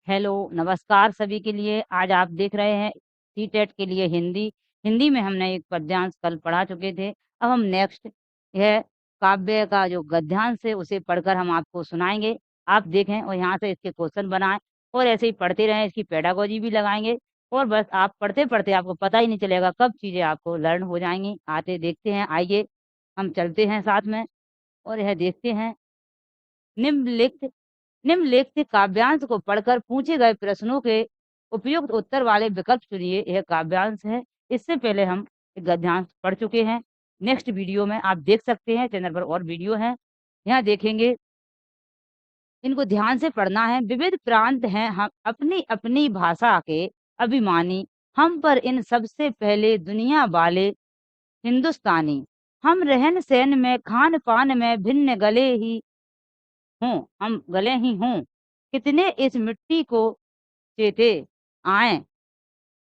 Hello, नमस्कार सभी के लिए। आज आप देख रहे हैं सीटेट के लिए हिंदी। हिंदी में हमने एक पद्यांश कल पढ़ा चुके थे। अब हम नेक्स्ट यह काव्य का जो गद्यांश है उसे पढ़कर हम आपको सुनाएँगे। आप देखें और यहाँ से इसके क्वेश्चन बनाएँ और ऐसे ही पढ़ते रहें, इसकी पेडागोजी भी लगाएँगे और बस आप पढ़ते-पढ़ते आपको पता ही नहीं चलेगा कब चीज़ें आपको लर्न हो जाएँगी। आते देखते हैं, आइए हम चलते हैं साथ में और यह देखते हैं निम्नलिखित निम्नलिखित काव्यांश को पढ़कर पूछे गए प्रश्नों के उपयुक्त उत्तर वाले विकल्प चुनिए। यह काव्यांश है। इससे पहले हम गद्यांश पढ़ चुके हैं। नेक्स्ट वीडियो में आप देख सकते हैं, चैनल पर और वीडियो हैं। यहाँ देखेंगे, इनको ध्यान से पढ़ना है। विविध प्रांत हैं हम अपनी-अपनी भाषा के अभिमानी, हम पर इन सबसे पहले दुनिया वाले हिंदुस्तानी। हम रहन-सहन में, खान-पान में भिन्न हम गले ही हों, कितने इस मिट्टी को चेते आएँ,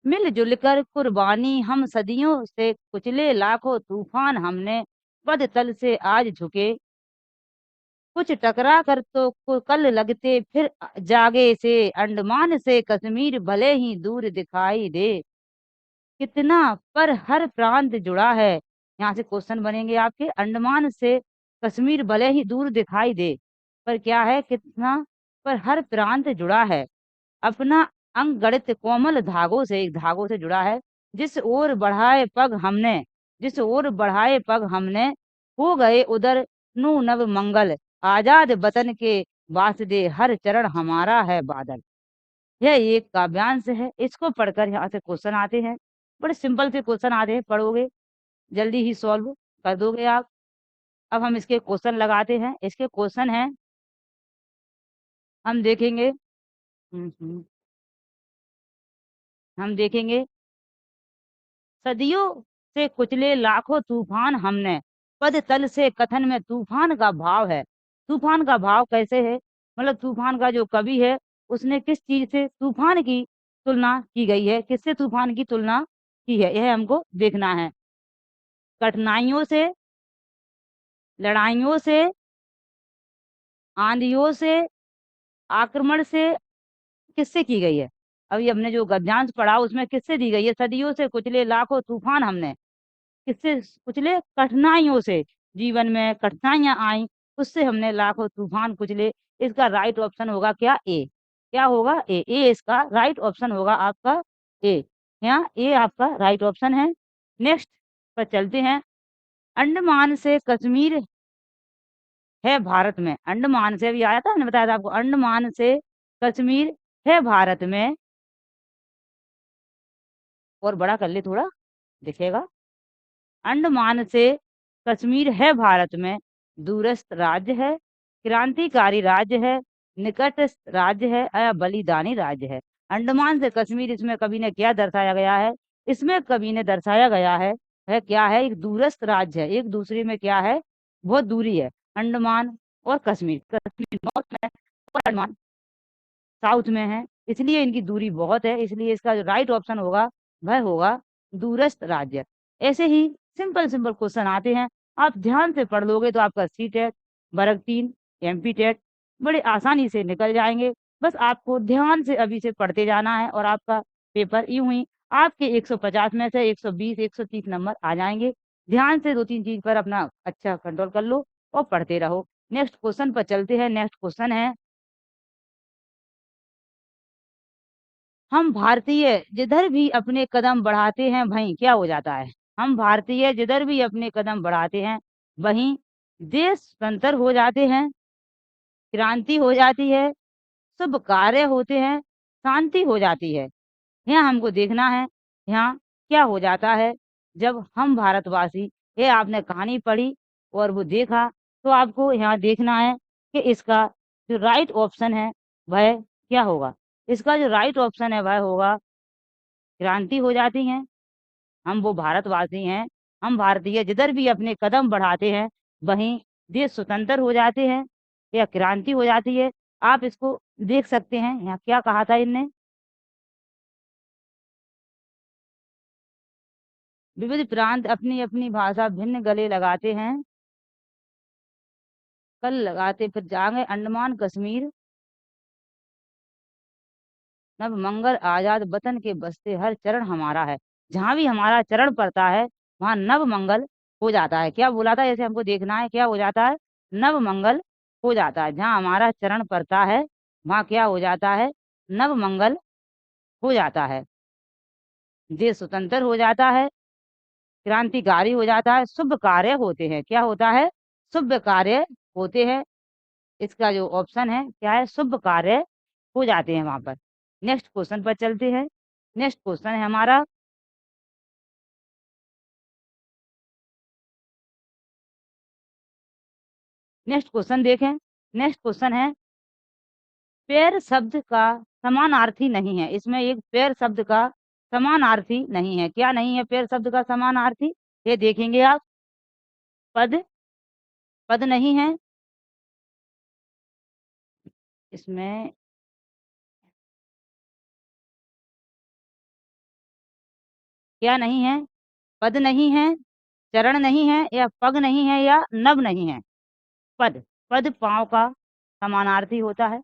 मिल-जुल कर कुर्बानी हम सदियों से कुचले लाखों तूफ़ान हमने, पद तल से आज झुके, कुछ टकरा कर तो कल लगते फिर जागे से, अंडमान से कश्मीर भले ही दूर दिखाई दे, कितना पर हर प्रांत जुड़ा है। यहाँ से क्वेश्चन बनेंगे आपके, अंडमान से कश्मीर भले ही दूर दिखाई दे, पर क्या है, कितना पर हर प्रांत जुड़ा है। अपना अंग गणित कोमल धागों से जुड़ा है। जिस ओर बढ़ाए पग हमने जिस ओर बढ़ाए पग हमने, हो गए उधर नू नव मंगल, आजाद वतन के वास्ते हर चरण हमारा है बादल। यह एक काव्यांश है। इसको पढ़कर यहाँ से क्वेश्चन आते हैं। बड़े सिंपल से क्वेश्चन आते हैं, पढ़ोगे जल्दी ही सॉल्व कर दोगे आप। अब हम इसके क्वेश्चन लगाते हैं। इसके क्वेश्चन हैं, हम देखेंगे। हम देखेंगे, सदियों से कुचले लाखों तूफान हमने, पद तल से कथन में तूफान का भाव है। तूफान का भाव कैसे है, मतलब तूफान का जो कवि है उसने किस चीज से तूफान की तुलना की गई है, किससे तूफान की तुलना की है, यह हमको देखना है। कठिनाइयों से, लड़ाइयों से, आंधियों से, आक्रमण से, किससे की गई है। अभी हमने जो गद्यांश पढ़ा उसमें किससे दी गई है, सदियों से कुचले लाखों तूफान हमने, किससे कुचले, कठिनाइयों से। जीवन में कठिनाइयां आई, उससे हमने लाखों तूफान कुचले। इसका राइट ऑप्शन होगा क्या, ए। क्या होगा, ए इसका राइट ऑप्शन होगा आपका, ए। यहाँ ए आपका राइट ऑप्शन है। नेक्स्ट पर चलते हैं। अंडमान से कश्मीर है भारत में, अंडमान से, अभी आया था, मैंने बताया था आपको, अंडमान से कश्मीर है भारत में, और बड़ा कर ले थोड़ा, दिखेगा। अंडमान से कश्मीर है भारत में, दूरस्थ राज्य है, क्रांतिकारी राज्य है, निकटस्थ राज्य है या बलिदानी राज्य है। अंडमान से कश्मीर, इसमें कवि ने क्या दर्शाया गया है, इसमें कवि ने दर्शाया गया है क्या है, एक दूरस्थ राज्य है, एक दूसरे में क्या है, बहुत दूरी है। अंडमान और कश्मीर, कश्मीर नॉर्थ में और अंडमान साउथ में है, इसलिए इनकी दूरी बहुत है, इसलिए इसका जो राइट ऑप्शन होगा वह होगा दूरस्थ राज्य। ऐसे ही सिंपल सिंपल क्वेश्चन आते हैं, आप ध्यान से पढ़ लोगे तो आपका सी टेट, वर्ग 3, एमपी टेट बड़े आसानी से निकल जाएंगे। बस आपको ध्यान से अभी से पढ़ते जाना है और आपका पेपर यूं ही आपके 150 में से 120 130 नंबर आ जाएंगे। ध्यान से 2-3 चीज पर अपना अच्छा कंट्रोल कर लो और पढ़ते रहो। नेक्स्ट क्वेश्चन पर चलते हैं। नेक्स्ट क्वेश्चन है, हम भारतीय जिधर भी अपने कदम बढ़ाते हैं वहीं क्या हो जाता है। हम भारतीय जिधर भी अपने कदम बढ़ाते हैं वहीं देश स्वतंत्र हो जाते हैं, क्रांति हो जाती है, शुभ कार्य होते हैं, शांति हो जाती है। यहाँ हमको देखना है, यहाँ क्या हो जाता है जब हम भारतवासी, ये आपने कहानी पढ़ी और वो देखा, तो आपको यहाँ देखना है कि इसका जो राइट ऑप्शन है वह क्या होगा। इसका जो राइट ऑप्शन है वह होगा, क्रांति हो जाती है। हम वो भारतवासी हैं, हम भारतीय जिधर भी अपने कदम बढ़ाते हैं वहीं देश स्वतंत्र हो जाते हैं या क्रांति हो जाती है। आप इसको देख सकते हैं, यहाँ क्या कहा था इनने, विविध प्रांत अपनी अपनी भाषा भिन्न गले लगाते हैं, कल लगाते फिर जाएंगे, अंडमान कश्मीर नव मंगल आजाद वतन के बसते हर चरण हमारा है। जहाँ भी हमारा चरण पड़ता है वहाँ नव मंगल हो जाता है। क्या बोला था, ऐसे हमको देखना है क्या हो जाता है, नव मंगल हो जाता है। जहाँ हमारा चरण पड़ता है वहाँ क्या हो जाता है, नव मंगल हो जाता है। देश स्वतंत्र हो जाता है, क्रांतिकारी हो जाता है, शुभ कार्य होते हैं। क्या होता है, शुभ कार्य होते हैं। इसका जो ऑप्शन है क्या है, शुभ कार्य हो जाते हैं वहां पर। नेक्स्ट क्वेश्चन पर चलते हैं। नेक्स्ट क्वेश्चन है हमारा, नेक्स्ट क्वेश्चन देखें। नेक्स्ट क्वेश्चन है, पेड़ शब्द का समानार्थी नहीं है। इसमें एक पेड़ शब्द का समानार्थी नहीं है। क्या नहीं है पेड़ शब्द का समानार्थी, ये देखेंगे आप। पद, पद नहीं है इसमें। क्या नहीं है, पद नहीं है, चरण नहीं है, या पग नहीं है, या नभ नहीं है। पद, पद पांव का समानार्थी होता है।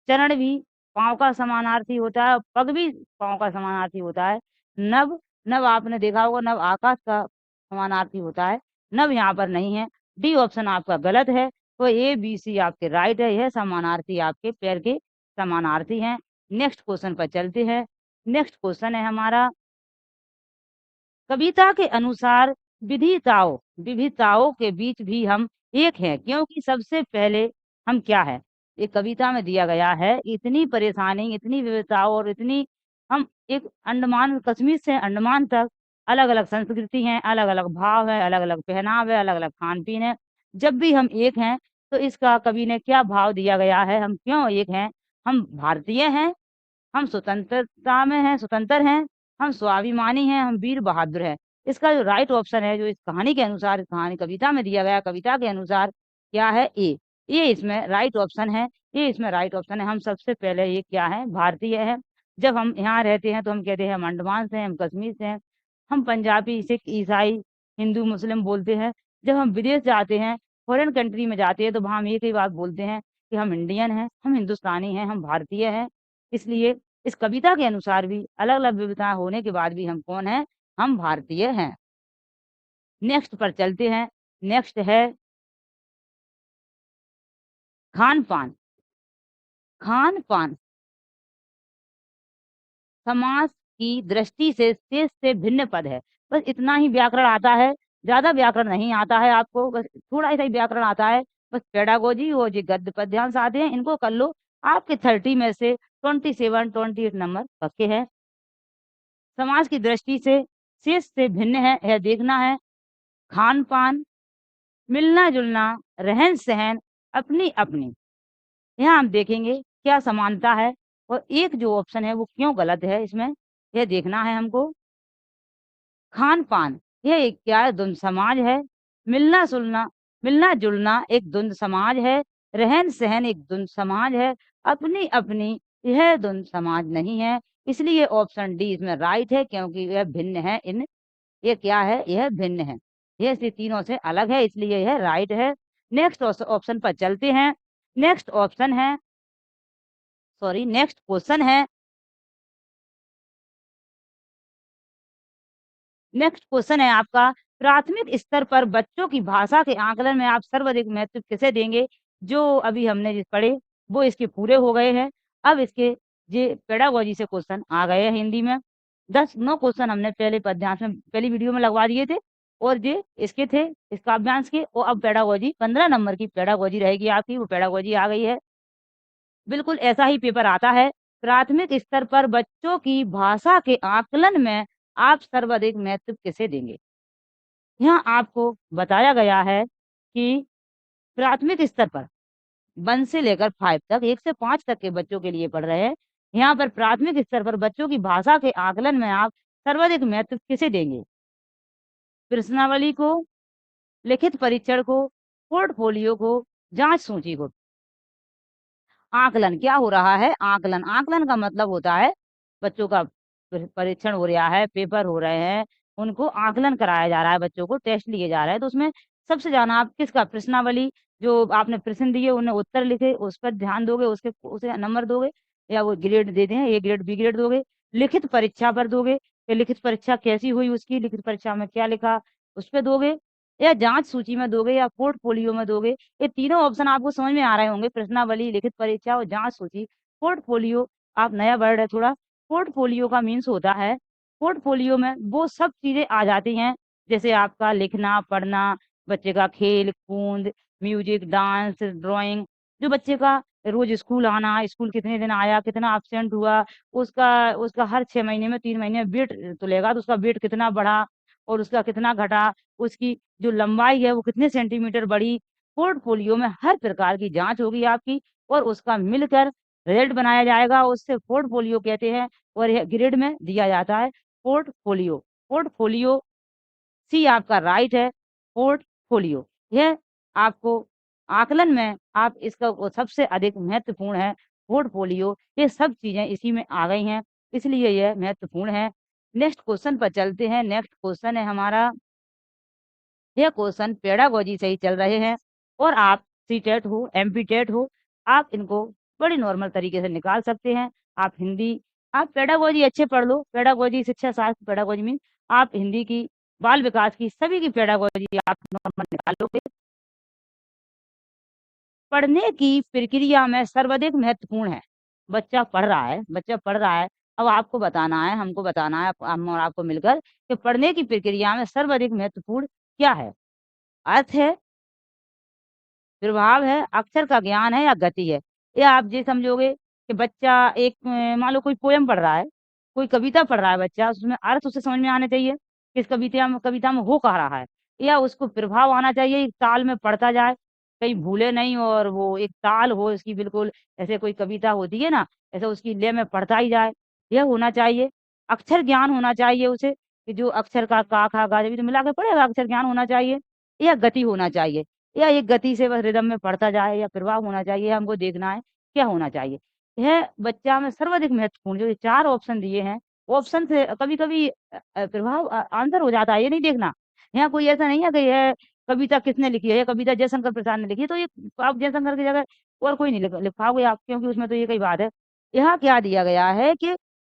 चरण भी पांव का समानार्थी होता है, पग भी पांव का समानार्थी होता है। नभ, नभ आपने देखा होगा, नभ आकाश का समानार्थी होता है। नभ यहाँ पर नहीं है। डी ऑप्शन आपका गलत है। तो ए बी सी आपके राइट है, यह समानार्थी आपके पैर के समानार्थी हैं। नेक्स्ट क्वेश्चन पर चलते हैं। नेक्स्ट क्वेश्चन है हमारा, कविता के अनुसार विविधताओं विविधताओं के बीच भी हम एक हैं, क्योंकि सबसे पहले हम क्या है, ये कविता में दिया गया है। इतनी परेशानी, इतनी विविधताओं और इतनी, हम एक अंडमान कश्मीर से अंडमान तक अलग अलग संस्कृति हैं, अलग अलग भाव है, अलग अलग पहनाव है, अलग अलग खान पीन है। जब भी हम एक हैं तो इसका कवि ने क्या भाव दिया गया है, हम क्यों एक हैं, हम भारतीय हैं, हम स्वतंत्रता में हैं, स्वतंत्र हैं, हम स्वाभिमानी हैं, हम वीर बहादुर हैं। इसका जो राइट ऑप्शन है, जो इस कहानी के अनुसार, इस कहानी कविता में दिया गया, कविता के अनुसार क्या है, ए, ये इसमें राइट ऑप्शन है। ये इसमें राइट ऑप्शन है। हम सबसे पहले ये क्या है, भारतीय है। जब हम यहाँ रहते हैं तो हम कहते हैं हम अंडमान से हैं, हम कश्मीर से हैं, हम पंजाबी, सिख, ईसाई, हिंदू, मुस्लिम बोलते हैं। जब हम विदेश जाते हैं, फॉरेन कंट्री में जाते हैं, तो वहाँ हम एक ही बात बोलते हैं कि हम इंडियन हैं, हम हिंदुस्तानी हैं, हम भारतीय हैं। इसलिए इस कविता के अनुसार भी अलग अलग विविधताएं होने के बाद भी हम कौन हैं, हम भारतीय हैं। नेक्स्ट पर चलते हैं। नेक्स्ट है खान पान। खान पान समास की दृष्टि से शेष से भिन्न पद है। बस इतना ही व्याकरण आता है, ज्यादा व्याकरण नहीं आता है आपको, बस थोड़ा सा ही व्याकरण आता है। बस पेडागोजी और जी गद्य पद्यांश आते हैं, इनको कर लो। आपके 30 में से 27 28 नंबर पक्के हैं। समाज की दृष्टि से शेष से भिन्न है, यह देखना है। खान पान, मिलना जुलना, रहन सहन, अपनी अपनी, यहाँ हम देखेंगे क्या समानता है और एक जो ऑप्शन है वो क्यों गलत है इसमें, यह देखना है हमको। खान पान, यह एक क्या है, द्वंद समाज है। मिलना जुलना, मिलना जुलना एक द्वंद समाज है। रहन सहन एक द्वंद समाज है। अपनी अपनी, यह द्वंद समाज नहीं है। इसलिए ऑप्शन डी इसमें राइट है, क्योंकि यह भिन्न है। इन, ये क्या है, यह भिन्न है, यह से तीनों से अलग है, इसलिए यह राइट है। नेक्स्ट ऑप्शन पर चलते हैं। नेक्स्ट ऑप्शन है, सॉरी, नेक्स्ट क्वेश्चन है। नेक्स्ट क्वेश्चन है आपका, प्राथमिक स्तर पर बच्चों की भाषा के आकलन में आप सर्वाधिक महत्व किसे देंगे। जो अभी हमने जिस पढ़े वो इसके पूरे हो गए हैं। अब इसके ये पेडागोजी से क्वेश्चन आ गए हैं हिंदी में। 9 क्वेश्चन हमने पहले पद्यांश में, पहली वीडियो में लगवा दिए थे, और ये इसके थे, इस काव्यांश के। और अब पेडागोजी 15 नंबर की पेडागोजी रहेगी आपकी, वो पेडागोजी आ गई है। बिल्कुल ऐसा ही पेपर आता है। प्राथमिक स्तर पर बच्चों की भाषा के आकलन में आप सर्वाधिक महत्व किसे देंगे। यहाँ आपको बताया गया है कि प्राथमिक स्तर पर 1 से लेकर 5 तक, 1 से 5 तक के बच्चों के लिए पढ़ रहे हैं। यहाँ पर प्राथमिक स्तर पर बच्चों की भाषा के आकलन में आप सर्वाधिक महत्व किसे देंगे। प्रश्नावली को, लिखित परीक्षण को, पोर्टफोलियो को, जांच सूची को। आकलन क्या हो रहा है, आकलन, आकलन का मतलब होता है बच्चों का परीक्षण हो रहा है, पेपर हो रहे हैं, उनको आकलन कराया जा रहा है, बच्चों को टेस्ट लिए जा रहे हैं। तो उसमें सबसे ज्यादा आप किसका, प्रश्नावली, जो आपने प्रश्न दिए उन्हें उत्तर लिखे, उस पर ध्यान दोगे, उसके उसे नंबर दोगे, या वो ग्रेड देते हैं, ए ग्रेड, बी ग्रेड दोगे। लिखित परीक्षा पर दोगे, कि लिखित परीक्षा कैसी हुई उसकी, लिखित परीक्षा में क्या लिखा, उस पे दोगे, या जाँच सूची में दोगे, या पोर्टफोलियो में दोगे। ये तीनों ऑप्शन आपको समझ में आ रहे होंगे, प्रश्नावली, लिखित परीक्षा और जाँच सूची। पोर्टफोलियो, आप नया वर्ड है थोड़ा। पोर्टफोलियो का मीन्स होता है, पोर्टफोलियो में वो सब चीज़ें आ जाती हैं, जैसे आपका लिखना, पढ़ना, बच्चे का खेल-कूद, म्यूज़िक, डांस, ड्राइंग, जो बच्चे का रोज़ स्कूल आना, स्कूल कितने दिन आया, कितना एब्सेंट हुआ, उसका उसका हर 6 महीने में, 3 महीने में वेट तुलेगा, तो उसका वेट कितना बढ़ा और उसका कितना घटा, उसकी जो लंबाई है वो कितने सेंटीमीटर बढ़ी। पोर्टफोलियो में हर प्रकार की जाँच होगी आपकी और उसका मिलकर रिज़ल्ट बनाया जाएगा, उससे पोर्टफोलियो कहते हैं और यह ग्रेड में दिया जाता है पोर्टफोलियो। पोर्टफोलियो सी आपका राइट है, पोर्टफोलियो। यह आपको आकलन में आप इसका वो सबसे अधिक महत्वपूर्ण है, पोर्टफोलियो। ये सब चीज़ें इसी में आ गई हैं, इसलिए यह महत्वपूर्ण है। नेक्स्ट क्वेश्चन पर चलते हैं। नेक्स्ट क्वेश्चन है हमारा, यह क्वेश्चन पेडागोजी से ही चल रहे हैं और आप सीटेट हो, एमपीटेट हो, आप इनको बड़ी नॉर्मल तरीके से निकाल सकते हैं। आप हिंदी, आप पेडागोजी अच्छे पढ़ लो, पेडागोजी शिक्षा शास्त्र, पेडागोजी मीन आप हिंदी की, बाल विकास की, सभी की पेडागोजी आप नॉर्मल निकाल लोगे। पढ़ने की प्रक्रिया में सर्वाधिक महत्वपूर्ण है। बच्चा पढ़ रहा है, अब आपको बताना है, हमको बताना है, हम और आपको मिलकर कि पढ़ने की प्रक्रिया में सर्वाधिक महत्वपूर्ण क्या है? अर्थ है, प्रभाव है, अक्षर का ज्ञान है या गति है? या आप ये समझोगे कि बच्चा एक मान लो कोई पोएम पढ़ रहा है, कोई कविता पढ़ रहा है बच्चा, उसमें अर्थ उसे समझ में आने चाहिए कि इस कविता में हो कह रहा है, या उसको प्रभाव आना चाहिए, एक ताल में पढ़ता जाए, कहीं भूले नहीं और वो एक ताल हो इसकी बिल्कुल, ऐसे कोई कविता होती है ना, ऐसे उसकी लय में पढ़ता ही जाए, यह होना चाहिए। अक्षर ज्ञान होना चाहिए उसे, कि जो अक्षर का खा, गा जब भी तो मिला के पढ़ेगा, अक्षर ज्ञान होना चाहिए, या गति होना चाहिए, या एक गति से बस रिदम में पढ़ता जाए, या प्रभाव होना चाहिए, हमको देखना है क्या होना चाहिए। यह बच्चा में सर्वाधिक महत्वपूर्ण जो ये 4 ऑप्शन दिए हैं, ऑप्शन से कभी-कभी प्रभाव आंसर हो जाता है, ये नहीं देखना। यहाँ कोई ऐसा नहीं है कि यह कविता किसने लिखी है, ये कविता जयशंकर प्रसाद ने लिखी है, तो ये आप जयशंकर की जगह और कोई नहीं लिख पाओगे आप, क्योंकि उसमें तो एक ही बात है। यहाँ क्या दिया गया है कि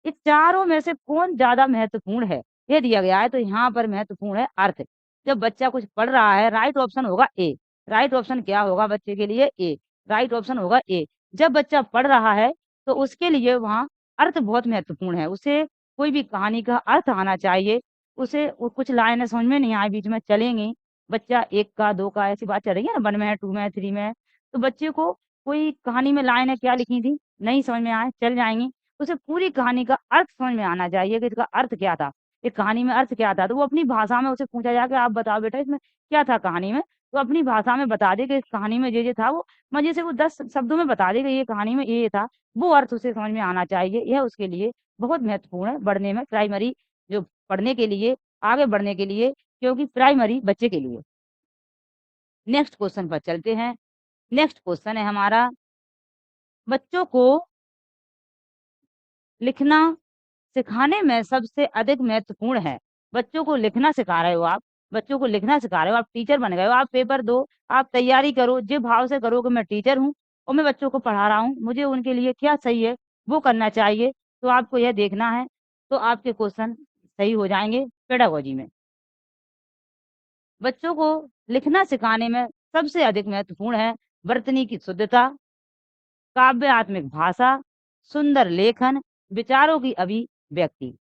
इस चारों में से कौन ज़्यादा महत्वपूर्ण है, ये दिया गया है, तो यहाँ पर महत्वपूर्ण है अर्थ। जब बच्चा कुछ पढ़ रहा है, राइट ऑप्शन होगा ए। राइट ऑप्शन क्या होगा बच्चे के लिए? ए। राइट ऑप्शन होगा ए। जब बच्चा पढ़ रहा है, तो उसके लिए वहाँ अर्थ बहुत महत्वपूर्ण है। उसे कोई भी कहानी का अर्थ आना चाहिए। उसे वो कुछ लाइनें समझ में नहीं आए, बीच में चलेंगी। बच्चा 1 का, 2 का ऐसी बात चल रही है ना, 1 में है, 2 में है, 3 में है। तो बच्चे को कोई कहानी में लाइनें क्या लिखी थी, नहीं समझ में आए, चल जाएँगी। उसे पूरी कहानी का अर्थ समझ में आना चाहिए कि इसका अर्थ क्या था? इस कहानी में अर्थ क्या था? तो वो अपनी भाषा में उसे पूछा जाए कि आप बताओ बेटा इसमें क्या था कहानी में? तो अपनी भाषा में बता दे कि इस कहानी में ये था, वो मज़े से वो 10 शब्दों में बता दे कि ये कहानी में ये था, वो अर्थ उसे समझ में आना चाहिए। यह उसके लिए बहुत महत्वपूर्ण है बढ़ने में, प्राइमरी जो पढ़ने के लिए, आगे बढ़ने के लिए, क्योंकि प्राइमरी बच्चे के लिए। नेक्स्ट क्वेश्चन पर चलते हैं। नेक्स्ट क्वेश्चन है हमारा, बच्चों को लिखना सिखाने में सबसे अधिक महत्वपूर्ण है। बच्चों को लिखना सिखा रहे हो आप, बच्चों को लिखना सिखा रहे हो, आप टीचर बन गए हो, आप पेपर दो, आप तैयारी करो, जिस भाव से करो कि मैं टीचर हूँ और मैं बच्चों को पढ़ा रहा हूँ, मुझे उनके लिए क्या सही है, वो करना चाहिए। तो आपको यह देखना है, तो आपके क्वेश्चन सही हो जाएँगे पेडागोजी में। बच्चों को लिखना सिखाने में सबसे अधिक महत्वपूर्ण है वर्तनी की शुद्धता, काव्यात्मक भाषा, सुंदर लेखन, विचारों की अभिव्यक्ति।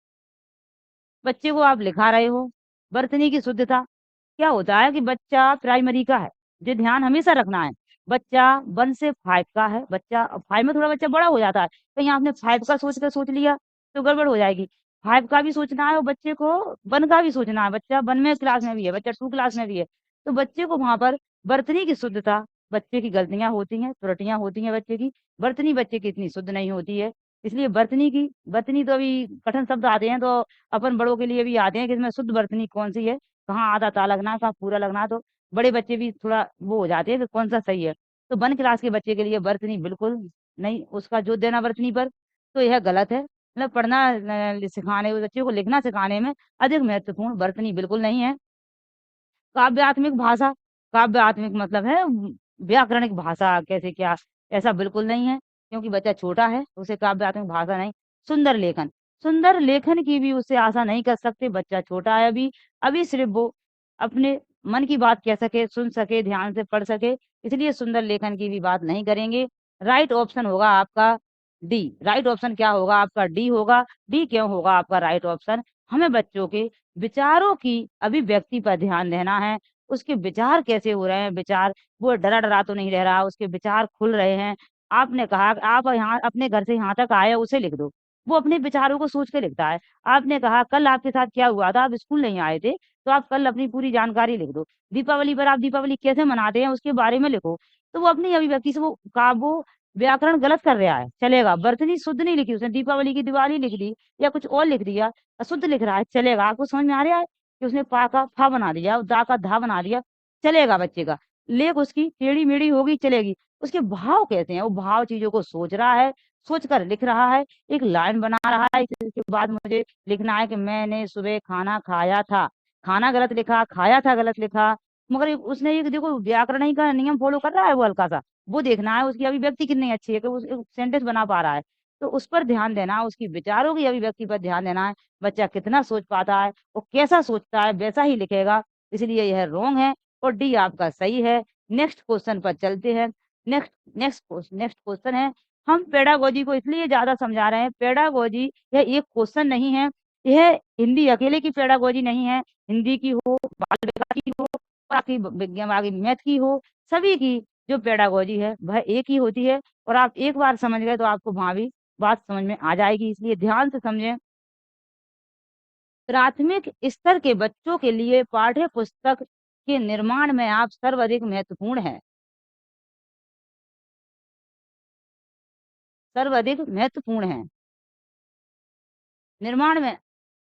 बच्चे को आप लिखा रहे हो, वर्तनी की शुद्धता, क्या होता है कि बच्चा प्राइमरी का है, ये ध्यान हमेशा रखना है। बच्चा 1 से 5 का है, बच्चा 5 में थोड़ा बच्चा बड़ा हो जाता है, कहीं आपने 5 का सोच लिया, तो गड़बड़ हो जाएगी। 5 का भी सोचना है और बच्चे को 1 का भी सोचना है, बच्चा 1 में क्लास में भी है, बच्चा 2 क्लास में भी है। तो बच्चे को वहाँ पर वर्तनी की शुद्धता, बच्चे की गलतियाँ होती हैं, त्रुटियाँ होती हैं बच्चे की, वर्तनी बच्चे की इतनी शुद्ध नहीं होती है। इसलिए वर्तनी तो अभी कठिन शब्द आते हैं, तो अपन बड़ों के लिए भी आते हैं कि इसमें शुद्ध वर्तनी कौन-सी है, कहाँ आधा ता लगना है, कहाँ पूरा लगना है, तो बड़े बच्चे भी थोड़ा वो हो जाते हैं कि कौन-सा सही है। तो 1 क्लास के बच्चे के लिए वर्तनी बिल्कुल नहीं, उसका जोर देना वर्तनी पर, तो यह गलत है। मतलब पढ़ना सिखाने बच्चे को लिखना सिखाने में अधिक महत्वपूर्ण वर्तनी बिल्कुल नहीं है। काव्यात्मक भाषा, काव्यात्मक मतलब है व्याकरणिक भाषा कैसे क्या, ऐसा बिल्कुल नहीं है। क्योंकि बच्चा छोटा है, उसे काव्यात्मक भाषा नहीं। सुंदर लेखन की भी उससे आशा नहीं कर सकते, बच्चा छोटा है अभी सिर्फ़ वो अपने मन की बात कह सके, सुन सके, ध्यान से पढ़ सके, इसलिए सुंदर लेखन की भी बात नहीं करेंगे। राइट ऑप्शन होगा आपका डी। राइट ऑप्शन क्या होगा आपका? डी होगा। डी क्यों होगा आपका राइट ऑप्शन? हमें बच्चों के विचारों की अभिव्यक्ति पर ध्यान देना है, उसके विचार कैसे हो रहे हैं, विचार वो डरा-डरा तो नहीं रह रहा, उसके विचार खुल रहे हैं। आपने कहा कि आप यहाँ अपने घर से यहाँ तक आए, उसे लिख दो। वो अपने विचारों को सोच के लिखता है। आपने कहा कल आपके साथ क्या हुआ था, आप स्कूल नहीं आए थे, तो आप कल अपनी पूरी जानकारी लिख दो। दीपावली पर आप दीपावली कैसे मनाते हैं, उसके बारे में लिखो। तो वो अपनी अभिव्यक्ति से वो व्याकरण गलत कर रहा है, चलेगा। बरतनी शुद्ध नहीं लिखी उसने, दीपावली की दिवाली लिख दी या कुछ और लिख दिया, अशुद्ध लिख रहा है, चलेगा। आपको समझ में आ रहा है कि उसने पा का फा बना दिया और दा का धा बना दिया, चलेगा बच्चे का। लेख उसकी टेढ़ी-मेढ़ी होगी, चलेगी। उसके भाव कैसे हैं? वो भाव चीज़ों को सोच रहा है, सोच कर लिख रहा है, एक लाइन बना रहा है, इसके बाद मुझे लिखना है कि मैंने सुबह खाना खाया था। खाना गलत लिखा, खाया था गलत लिखा, मगर एक उसने एक देखो व्याकरण ही का नियम फ़ॉलो कर रहा है वो हल्का-सा। वो देखना है उसकी अभिव्यक्ति कितनी अच्छी है कि वो एक सेंटेंस बना पा रहा है। तो उस पर ध्यान देना है, उसकी विचारों की अभिव्यक्ति पर ध्यान देना है। बच्चा कितना सोच पाता है, वो कैसा सोचता है, वैसा ही लिखेगा। इसलिए यह रॉन्ग है और डी आपका सही है। नेक्स्ट क्वेश्चन पर चलते हैं। नेक्स्ट क्वेश्चन है, हम पेडागोजी को इसलिए ज़्यादा समझा रहे हैं, पेडागोजी यह एक क्वेश्चन नहीं है, यह हिंदी अकेले की पेडागोजी नहीं है, हिंदी की हो, बाल विकास की हो, बाकी विज्ञान बाकी मैथ की हो, सभी की जो पेडागोजी है वह एक ही होती है और आप एक बार समझ गए तो आपको वहाँ भी बात समझ में आ जाएगी, इसलिए ध्यान से समझें। प्राथमिक स्तर के बच्चों के लिए पाठ्य पुस्तक के निर्माण में आप सर्वाधिक महत्वपूर्ण हैं। सर्वाधिक महत्वपूर्ण हैं। निर्माण में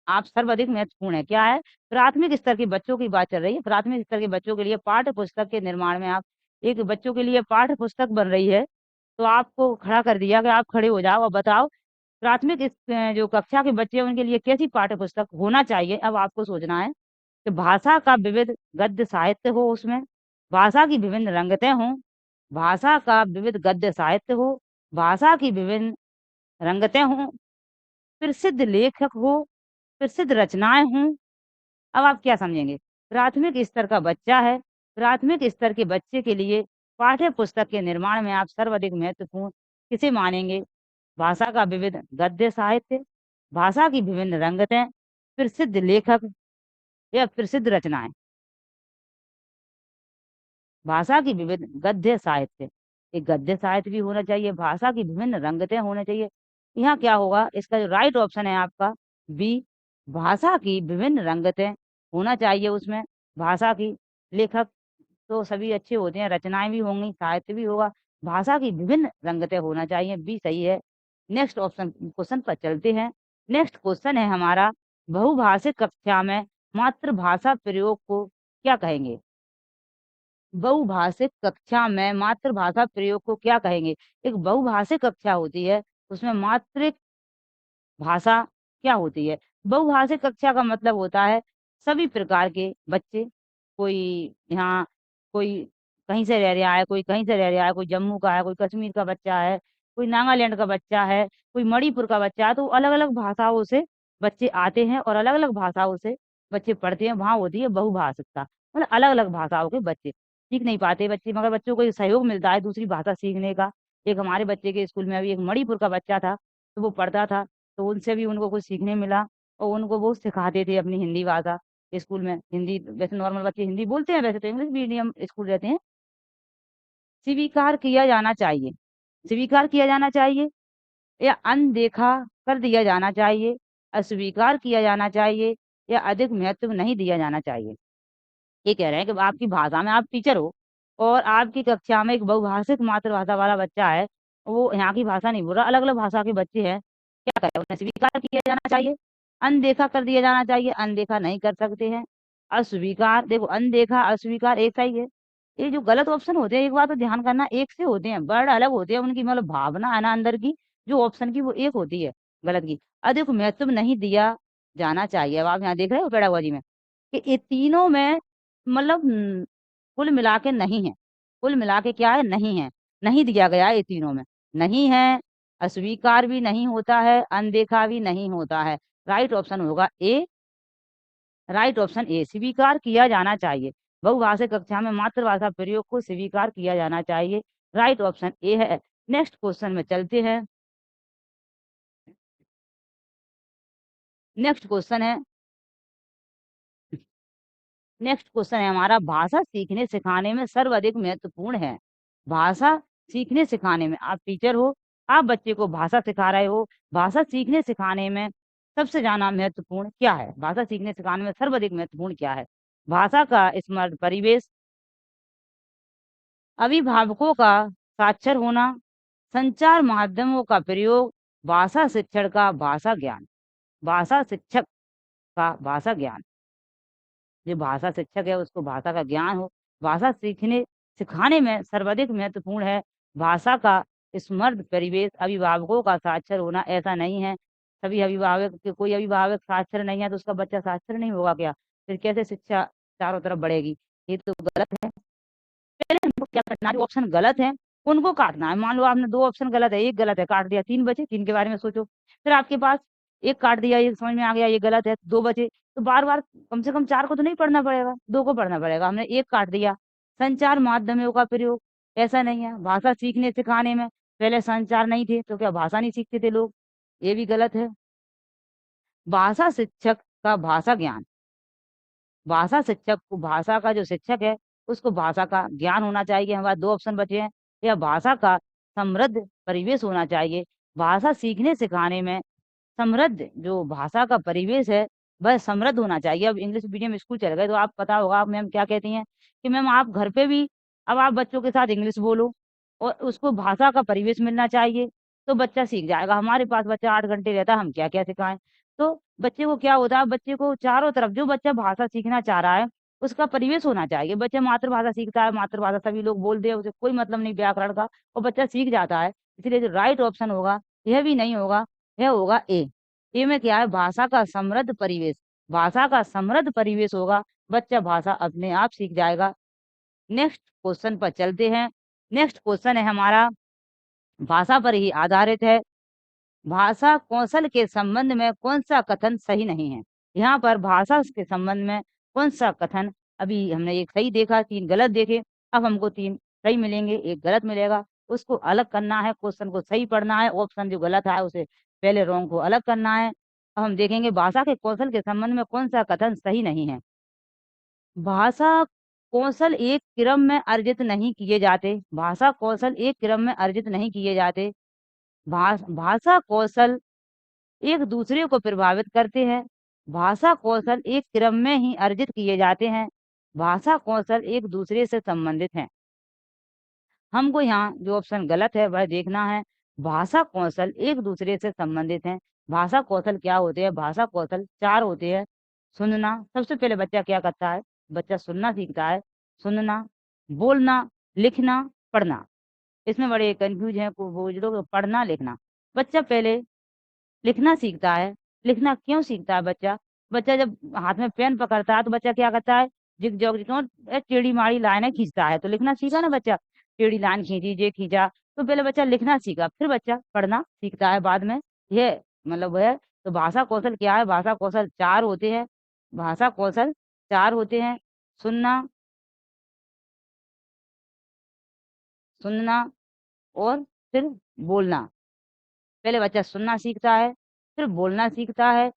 आप सर्वाधिक महत्वपूर्ण हैं। क्या है? प्राथमिक स्तर के बच्चों की बात चल रही है। प्राथमिक स्तर के बच्चों के लिए पाठ्य पुस्तक के निर्माण में आप एक बच्चों के लिए पाठ्य पुस्तक बन रही है, तो आपको खड़ा कर दिया कि आप खड़े हो जाओ और बताओ प्राथमिक जो कक्षा के बच्चे हैं उनके लिए कैसी पाठ्य पुस्तक होना चाहिए। अब आपको सोचना है कि भाषा का विविध गद्य साहित्य हो उसमें, भाषा की विभिन्न रंगतें हों, भाषा का विविध गद्य साहित्य हो, भाषा की विभिन्न रंगतें हों, प्रसिद्ध लेखक हो, प्रसिद्ध रचनाएँ हों। अब आप क्या समझेंगे? प्राथमिक स्तर का बच्चा है, प्राथमिक स्तर के बच्चे के लिए पाठ्य पुस्तक के निर्माण में आप सर्वाधिक महत्वपूर्ण किसे मानेंगे? भाषा का विविध गद्य साहित्य, भाषा की विभिन्न रंगतें, प्रसिद्ध लेखक या प्रसिद्ध रचनाएँ। भाषा की विविध गद्य साहित्य, एक गद्य साहित्य भी होना चाहिए, भाषा की विभिन्न रंगतें होनी चाहिए। यहाँ क्या होगा? इसका जो राइट ऑप्शन है आपका बी, भाषा की विभिन्न रंगतें होना चाहिए उसमें। भाषा की लेखक तो सभी अच्छे होते हैं, रचनाएँ भी होंगी, साहित्य भी होगा, भाषा की विभिन्न रंगतें होना चाहिए, बी सही है। नेक्स्ट ऑप्शन क्वेश्चन पर चलते हैं। नेक्स्ट क्वेश्चन है हमारा, बहुभाषिक कक्षा में मातृभाषा प्रयोग को क्या कहेंगे? बहुभाषिक कक्षा में मातृभाषा प्रयोग को क्या कहेंगे? एक बहुभाषिक कक्षा होती है, उसमें मातृ भाषा क्या होती है? बहुभाषिक कक्षा का मतलब होता है सभी प्रकार के बच्चे, कोई यहाँ कोई कहीं से रह रहा है, कोई कहीं से रह रहा है, कोई जम्मू का है, कोई कश्मीर का बच्चा है, कोई नागालैंड का बच्चा है, कोई मणिपुर का बच्चा है, तो अलग-अलग भाषाओं से बच्चे आते हैं और अलग-अलग भाषाओं से बच्चे पढ़ते हैं, वहाँ होती है बहुभाषिकता। मतलब अलग-अलग भाषाओं के बच्चे, सीख नहीं पाते बच्चे मगर बच्चों को ये सहयोग मिलता है दूसरी भाषा सीखने का। एक हमारे बच्चे के स्कूल में अभी एक मणिपुर का बच्चा था, तो वो पढ़ता था तो उनसे भी उनको कुछ सीखने मिला और उनको वो सिखाते थे अपनी हिंदी भाषा स्कूल में। हिंदी वैसे नॉर्मल बच्चे हिंदी बोलते हैं, वैसे तो इंग्लिश मीडियम स्कूल रहते हैं। स्वीकार किया जाना चाहिए, स्वीकार किया जाना चाहिए या अनदेखा कर दिया जाना चाहिए, अस्वीकार किया जाना चाहिए या अधिक महत्व नहीं दिया जाना चाहिए। ये कह रहे हैं कि आपकी भाषा में आप टीचर हो और आपकी कक्षा में एक बहुभाषिक मातृभाषा वाला बच्चा है, वो यहाँ की भाषा नहीं बोल रहा, अलग-अलग भाषा के बच्चे हैं, क्या करें? उन्हें स्वीकार किया जाना चाहिए, अनदेखा कर दिया जाना चाहिए, अनदेखा नहीं कर सकते हैं। अस्वीकार देखो अनदेखा, अस्वीकार एक सा ही है। ये जो गलत ऑप्शन होते हैं, एक बात तो ध्यान करना एक से होते हैं, वर्ड अलग होते हैं, उनकी मतलब भावना है ना अंदर की, जो ऑप्शन की वो एक होती है, गलत की। अधिक महत्व नहीं दिया जाना चाहिए। अब आप यहाँ देख रहे हो पेडागोजी में कि ये तीनों में मतलब कुल मिला के नहीं है। कुल मिला के क्या है? नहीं है। नहीं दिया गया है ये तीनों में। नहीं है, अस्वीकार भी नहीं होता है, अनदेखा भी नहीं होता है। राइट ऑप्शन होगा ए। राइट ऑप्शन ए, स्वीकार किया जाना चाहिए। बहुभाषिक कक्षा में मातृभाषा प्रयोग को स्वीकार किया जाना चाहिए। राइट ऑप्शन ए है। नेक्स्ट क्वेश्चन में चलते हैं। नेक्स्ट क्वेश्चन है नेक्स्ट क्वेश्चन है हमारा, भाषा सीखने सिखाने में सर्वाधिक महत्वपूर्ण है। भाषा सीखने सिखाने में, आप टीचर हो, आप बच्चे को भाषा सिखा रहे हो, भाषा सीखने सिखाने में सबसे ज्यादा महत्वपूर्ण क्या है? भाषा सीखने सिखाने में सर्वाधिक महत्वपूर्ण क्या है? भाषा का स्मृत परिवेश, अभिभावकों का साक्षर होना, संचार माध्यमों का प्रयोग, भाषा शिक्षण का भाषा ज्ञान। भाषा शिक्षक का भाषा ज्ञान, जो भाषा शिक्षक है उसको भाषा का ज्ञान हो। भाषा सीखने सिखाने में सर्वाधिक महत्वपूर्ण है भाषा का स्मृत परिवेश, अभिभावकों का साक्षर होना। ऐसा नहीं है सभी अभिभावक के, कोई अभिभावक साक्षर नहीं है तो उसका बच्चा साक्षर नहीं होगा क्या? फिर कैसे शिक्षा चारों तरफ बढ़ेगी? ये तो गलत है। पहले हमको क्या करना है, जो ऑप्शन गलत है उनको काटना है। मान लो आपने दो ऑप्शन गलत है, एक गलत है, काट दिया, तीन बचे, तीन के बारे में सोचो। फिर आपके पास एक काट दिया, ये समझ में आ गया ये गलत है, दो बचे, तो बार बार कम से कम चार को तो नहीं पढ़ना पड़ेगा, दो को पढ़ना पड़ेगा। हमने एक काट दिया। संचार माध्यमों का प्रयोग, ऐसा नहीं है। भाषा सीखने सिखाने में पहले संचार नहीं थे तो क्या भाषा नहीं सीखते थे लोग? ये भी गलत है। भाषा शिक्षक का भाषा ज्ञान, भाषा शिक्षक को, भाषा का जो शिक्षक है उसको भाषा का ज्ञान होना चाहिए। हमारे दो ऑप्शन बचे हैं। या भाषा का समृद्ध परिवेश होना चाहिए। भाषा सीखने सिखाने में समृद्ध जो भाषा का परिवेश है वह समृद्ध होना चाहिए। अब इंग्लिश मीडियम स्कूल चल गए तो आप पता होगा मैम क्या कहती हैं कि मैम आप घर पे भी अब आप बच्चों के साथ इंग्लिश बोलो और उसको भाषा का परिवेश मिलना चाहिए तो बच्चा सीख जाएगा। हमारे पास बच्चा 8 घंटे रहता है, हम क्या क्या सिखाएं? तो बच्चे को क्या होता है, बच्चे को चारों तरफ जो बच्चा भाषा सीखना चाह रहा है उसका परिवेश होना चाहिए। बच्चा मातृभाषा सीखता है, मातृभाषा सभी लोग बोलते हैं, उसे कोई मतलब नहीं व्याकरण का, और बच्चा सीख जाता है। इसलिए जो राइट ऑप्शन होगा यह भी नहीं होगा, यह होगा ए। ए में क्या है, भाषा का समृद्ध परिवेश। भाषा का समृद्ध परिवेश होगा, बच्चा भाषा अपने आप सीख जाएगा। नेक्स्ट क्वेश्चन पर चलते हैं। नेक्स्ट क्वेश्चन है हमारा, भाषा पर ही आधारित है। भाषा कौशल के संबंध में कौन सा कथन सही नहीं है? यहाँ पर भाषा के संबंध में कौन सा कथन, अभी हमने एक सही देखा, तीन गलत देखे, अब हमको तीन सही मिलेंगे, एक गलत मिलेगा। उसको अलग करना है, क्वेश्चन को सही पढ़ना है, ऑप्शन जो गलत है उसे पहले रॉन्ग को अलग करना है। अब हम देखेंगे भाषा के कौशल के संबंध में कौन सा कथन सही नहीं है। भाषा कौशल एक क्रम में अर्जित नहीं किए जाते। भाषा कौशल एक क्रम में अर्जित नहीं किए जाते। भाषा कौशल एक दूसरे को प्रभावित करते हैं। भाषा कौशल एक क्रम में ही अर्जित किए जाते हैं। भाषा कौशल एक दूसरे से संबंधित हैं। हमको यहाँ जो ऑप्शन गलत है वह देखना है। भाषा कौशल एक दूसरे से संबंधित हैं। भाषा कौशल क्या होते हैं? भाषा कौशल चार होते हैं। सुनना, सबसे पहले बच्चा क्या करता है, बच्चा सुनना सीखता है। सुनना, बोलना, लिखना, पढ़ना। इसमें बड़े कंफ्यूज हैं वो जो लोग, पढ़ना लिखना। बच्चा पहले लिखना सीखता है। लिखना क्यों सीखता है बच्चा? बच्चा जब हाथ में पेन पकड़ता है तो बच्चा क्या करता है, जिग जॉग टेढ़ी माड़ी लाइनें खींचता है, तो लिखना सीखा ना बच्चा। टेढ़ी लाइन खींची, जे खींचा, तो पहले बच्चा लिखना सीखा, फिर बच्चा पढ़ना सीखता है बाद में। ये मतलब है। तो भाषा कौशल क्या है? भाषा कौशल चार होते हैं। भाषा कौशल चार होते हैं। सुनना, सुनना और फिर बोलना। पहले बच्चा सुनना सीखता है, फिर बोलना सीखता है,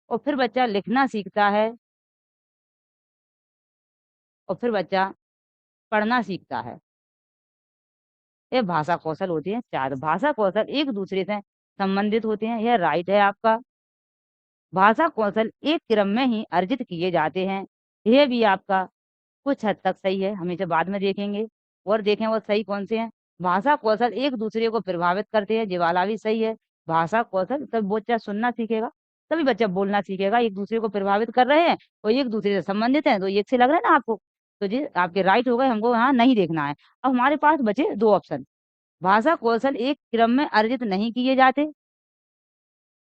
और फिर बच्चा लिखना सीखता है, और फिर बच्चा पढ़ना सीखता है। ये भाषा कौशल होते हैं चार। भाषा कौशल एक दूसरे से संबंधित होते हैं, यह राइट है आपका। भाषा कौशल एक क्रम में ही अर्जित किए जाते हैं, यह भी आपका कुछ हद तक सही है। हम इसे बाद में देखेंगे और देखें वो सही कौन से हैं। भाषा कौशल एक दूसरे को प्रभावित करते हैं, ये वाला भी सही है। भाषा कौशल तब बच्चा सुनना सीखेगा तभी बच्चा बोलना सीखेगा। एक दूसरे को प्रभावित कर रहे हैं और एक दूसरे से संबंधित हैं, तो एक से लग रहा है ना आपको, तो जी आपके राइट हो गए, हमको यहाँ नहीं देखना है। अब हमारे पास बचे दो ऑप्शन। भाषा कौशल एक क्रम में अर्जित नहीं किए जाते,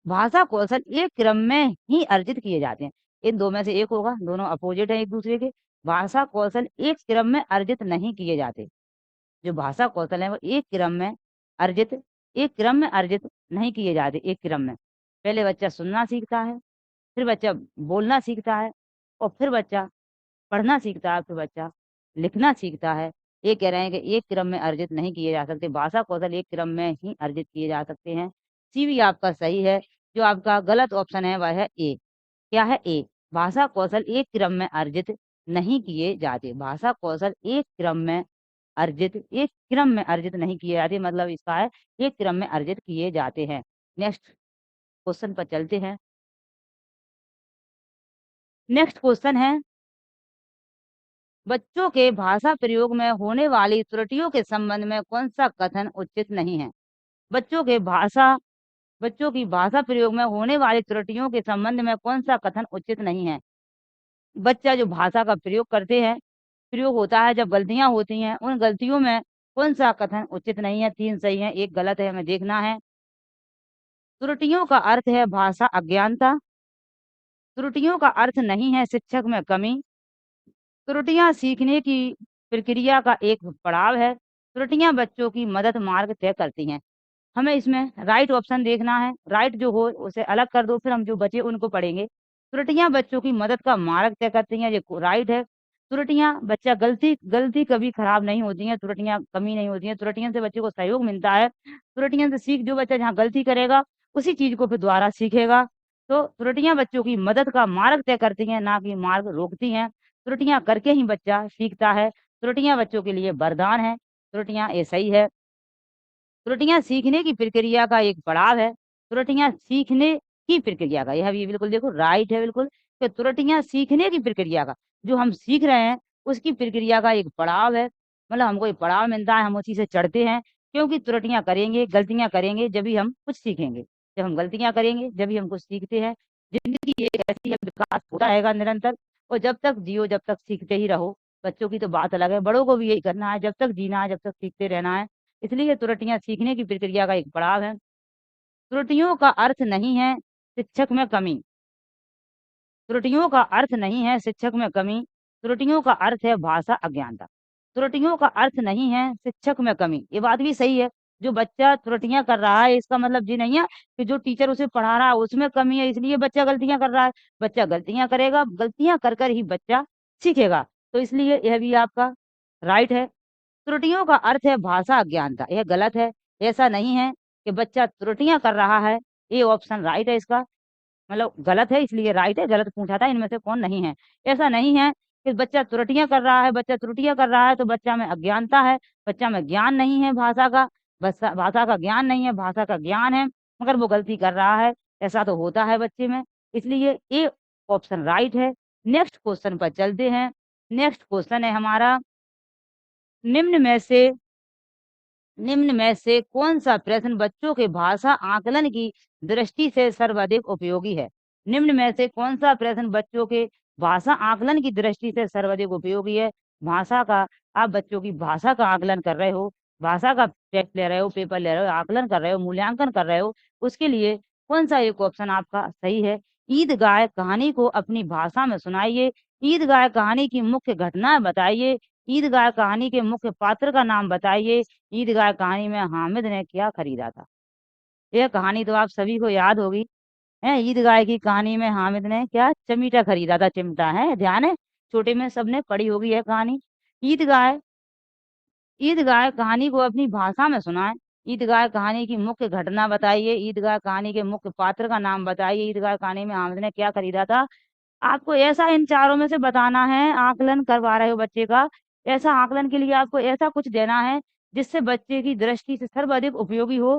भाषा कौशल एक क्रम में ही अर्जित किए जाते हैं। इन दो में से एक होगा, दोनों अपोजिट है एक दूसरे के। भाषा कौशल एक क्रम में अर्जित नहीं किए जाते। जो भाषा कौशल है वो एक क्रम में अर्जित एक क्रम में अर्जित नहीं किए जाते, एक क्रम में। पहले बच्चा सुनना सीखता है, फिर बच्चा बोलना सीखता है और फिर बच्चा पढ़ना सीखता है, फिर बच्चा लिखना सीखता है। ये कह रहे हैं कि एक क्रम में अर्जित नहीं किए जा सकते, भाषा कौशल एक क्रम में ही अर्जित किए जा सकते हैं। सी भी आपका सही है, जो आपका गलत ऑप्शन है वह है ए। क्या है? ए। भाषा कौशल एक क्रम में अर्जित नहीं किए जाते। भाषा कौशल एक क्रम में अर्जित नहीं किए जाते, मतलब इसका है एक क्रम में अर्जित किए जाते हैं। नेक्स्ट क्वेश्चन पर चलते हैं। नेक्स्ट क्वेश्चन है, बच्चों के भाषा प्रयोग में होने वाली त्रुटियों के संबंध में कौन सा कथन उचित नहीं है? बच्चों की भाषा प्रयोग में होने वाली त्रुटियों के संबंध में कौन सा कथन उचित नहीं है? बच्चा जो भाषा का प्रयोग होता है जब गलतियां होती हैं, उन गलतियों में कौन सा कथन उचित नहीं है? 3 सही है, 1 गलत है, हमें देखना है। त्रुटियों का अर्थ है भाषा अज्ञानता। त्रुटियों का अर्थ नहीं है शिक्षक में कमी। त्रुटियां सीखने की प्रक्रिया का एक पड़ाव है। त्रुटियां बच्चों की मदद मार्ग तय करती हैं। हमें इसमें राइट ऑप्शन देखना है, राइट जो हो उसे अलग कर दो, फिर हम जो बचे उनको पढ़ेंगे। त्रुटियां बच्चों की मदद का मार्ग तय करती हैं, ये राइट है। त्रुटियां बच्चा गलती गलती कभी खराब नहीं होती हैं, त्रुटियां कमी नहीं होती हैं, त्रुटियों से बच्चे को सहयोग मिलता है। त्रुटियों से सीख जो बच्चा जहाँ गलती करेगा उसी चीज को फिर दोबारा सीखेगा। तो त्रुटियां बच्चों की मदद का मार्ग तय करती हैं, ना कि मार्ग रोकती हैं। त्रुटियां करके ही बच्चा सीखता है। त्रुटियां बच्चों के लिए वरदान है। त्रुटियां ये सही है। त्रुटियां सीखने की प्रक्रिया का एक पड़ाव है। त्रुटियां सीखने की प्रक्रिया का, यह भी बिल्कुल देखो राइट है बिल्कुल, कि त्रुटियां सीखने की प्रक्रिया का, जो हम सीख रहे हैं उसकी प्रक्रिया का एक पड़ाव है। मतलब हमको एक पड़ाव मिलता है, हम उसी से चढ़ते हैं, क्योंकि त्रुटियां करेंगे, गलतियां करेंगे जब हम कुछ सीखेंगे। जब हम गलतियां करेंगे जब हम कुछ सीखते हैं। जिंदगी एक ऐसी है, विकास होता रहेगा निरंतर, और जब तक जियो जब तक सीखते ही रहो। बच्चों की तो बात अलग है, बड़ों को भी यही करना है, जब तक जीना है जब तक सीखते रहना है। इसलिए त्रुटियां सीखने की प्रक्रिया का एक पड़ाव है। त्रुटियों का अर्थ नहीं है शिक्षक में कमी। त्रुटियों का अर्थ नहीं है शिक्षक में कमी। त्रुटियों का अर्थ है भाषा अज्ञानता। त्रुटियों का अर्थ नहीं है शिक्षक में कमी, ये बात भी सही है। जो बच्चा त्रुटियां कर रहा है इसका मतलब ये नहीं है कि जो टीचर उसे पढ़ा रहा है उसमें कमी है इसलिए बच्चा गलतियां कर रहा है। बच्चा गलतियां करेगा, गलतियां कर कर ही बच्चा सीखेगा। तो इसलिए यह भी आपका राइट है। त्रुटियों का अर्थ है भाषा अज्ञानता, यह गलत है। ऐसा नहीं है कि बच्चा त्रुटियां कर रहा है, ये ऑप्शन राइट है इसका, मतलब गलत है इसलिए राइट है, गलत पूछा था इनमें से कौन नहीं है। ऐसा नहीं है कि बच्चा त्रुटियां कर रहा है, बच्चा त्रुटियां कर रहा है तो बच्चा में अज्ञानता है, बच्चा में ज्ञान नहीं है भाषा का। भाषा का ज्ञान नहीं है, भाषा का ज्ञान है, मगर वो गलती कर रहा है। ऐसा तो होता है बच्चे में, इसलिए ये ऑप्शन राइट है। नेक्स्ट क्वेश्चन पर चलते हैं। नेक्स्ट क्वेश्चन है हमारा, निम्न में से निम्न में से कौन सा प्रश्न बच्चों के भाषा आकलन की दृष्टि से सर्वाधिक उपयोगी है? निम्न में से कौन सा प्रश्न बच्चों के भाषा आकलन की दृष्टि से सर्वाधिक उपयोगी है? भाषा का, आप बच्चों की भाषा का आकलन कर रहे हो, भाषा का टेस्ट ले रहे हो, पेपर ले रहे हो, आकलन कर रहे हो, मूल्यांकन कर रहे हो, उसके लिए कौन सा एक ऑप्शन आपका सही है? ईदगाह कहानी को अपनी भाषा में सुनाइए। ईदगाह कहानी की मुख्य घटना बताइए। ईदगाह कहानी के मुख्य पात्र का नाम बताइए। ईदगाह कहानी में हामिद ने क्या खरीदा था? यह कहानी तो आप सभी को याद होगी है। ईदगाह की कहानी में हामिद ने क्या चमीटा खरीदा था, चिमटा है, ध्यान है, छोटे में सबने पढ़ी होगी यह कहानी। ईदगाह ईदगाह कहानी को अपनी भाषा में सुनाएं। ईदगाह कहानी की मुख्य घटना बताइए। ईदगाह कहानी के मुख्य पात्र का नाम बताइए। ईदगाह कहानी में हामिद ने क्या खरीदा था? आपको ऐसा इन चारों में से बताना है, आकलन करवा रहे हो बच्चे का, ऐसा आकलन के लिए आपको ऐसा कुछ देना है जिससे बच्चे की दृष्टि से सर्वाधिक उपयोगी हो।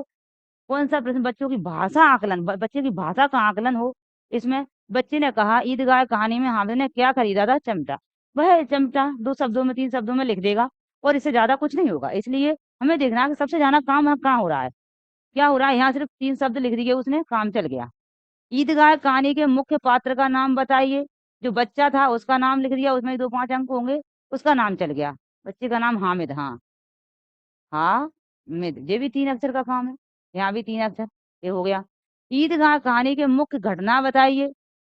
कौन सा प्रश्न बच्चों की भाषा आकलन, बच्चे की भाषा का आकलन हो। इसमें बच्चे ने कहा ईदगाह कहानी में हामिद ने क्या खरीदा था? चमटा। वह चमटा 2 शब्दों में 3 शब्दों में लिख देगा और इससे ज्यादा कुछ नहीं होगा। इसलिए हमें देखना है कि सबसे ज्यादा काम यहाँ कहाँ हो रहा है, क्या हो रहा है। यहाँ सिर्फ 3 शब्द लिख दिए उसने, काम चल गया। ईदगाह कहानी के मुख्य पात्र का नाम बताइए। जो बच्चा था उसका नाम लिख दिया, उसमें 2-5 अंक होंगे, उसका नाम चल गया। बच्चे का नाम हामिद, हाँ हाँ मिद, ये भी 3 अक्षर का काम है, यहाँ भी 3 अक्षर, ये हो गया। ईदगाह कहानी के मुख्य घटना बताइए।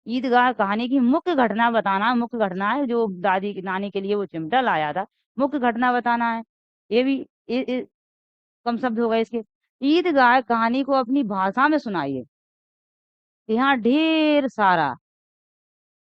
ईदगाह कहानी की मुख्य घटना बताना, मुख्य घटना है जो दादी की नानी के लिए वो चिमटा लाया था, मुख्य घटना बताना है। ये भी कम शब्द हो गए इसके। ईदगाह कहानी को अपनी भाषा में सुनाइए। यहाँ ढेर सारा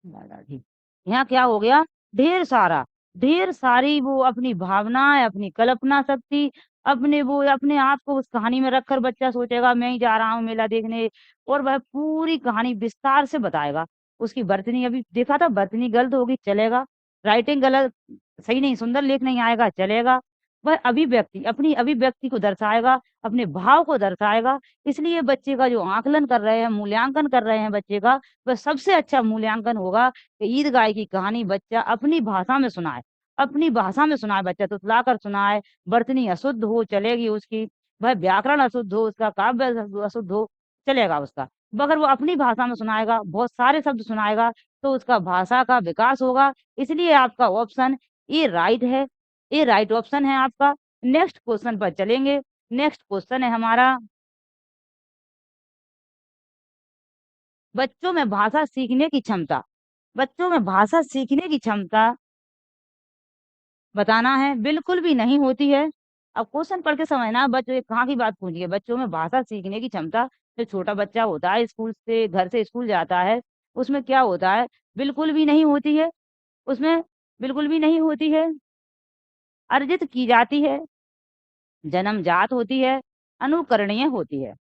ढी यहाँ क्या हो गया? ढेर सारा, ढेर सारी वो अपनी भावनाएँ, अपनी कल्पना शक्ति, अपने वो अपने आप को उस कहानी में रखकर बच्चा सोचेगा मैं ही जा रहा हूँ मेला देखने और वह पूरी कहानी विस्तार से बताएगा। उसकी वर्तनी अभी देखा था वर्तनी गलत होगी चलेगा, राइटिंग गलत सही नहीं सुंदर लेख नहीं आएगा चलेगा। वह अभिव्यक्ति अपनी अभिव्यक्ति को दर्शाएगा, अपने भाव को दर्शाएगा। इसलिए बच्चे का जो आकलन कर रहे हैं, मूल्यांकन कर रहे हैं बच्चे का, वह सबसे अच्छा मूल्यांकन होगा कि ईदगाह की कहानी बच्चा अपनी भाषा में सुनाए। अपनी भाषा में सुनाए बच्चा तुतलाकर सुनाए, वर्तनी अशुद्ध हो चलेगी उसकी, वह व्याकरण अशुद्ध हो, उसका काव्य अशुद्ध हो, चलेगा उसका। मगर वो अपनी भाषा में सुनाएगा, बहुत सारे शब्द सुनाएगा, तो उसका भाषा का विकास होगा। इसलिए आपका ऑप्शन ए राइट है, ए राइट ऑप्शन है आपका। नेक्स्ट क्वेश्चन पर चलेंगे। नेक्स्ट क्वेश्चन है हमारा, बच्चों में भाषा सीखने की क्षमता। बच्चों में भाषा सीखने की क्षमता बताना है, बिल्कुल भी नहीं होती है। अब क्वेश्चन पढ़ के समझना बच्चों ये कहाँ की बात पूछी है। बच्चों में भाषा सीखने की क्षमता, जो छोटा बच्चा होता है स्कूल से घर से स्कूल जाता है, उसमें क्या होता है? बिल्कुल भी नहीं होती है। उसमें बिल्कुल भी नहीं होती है, अर्जित की जाती है, जन्मजात होती है, अनुकरणीय होती है।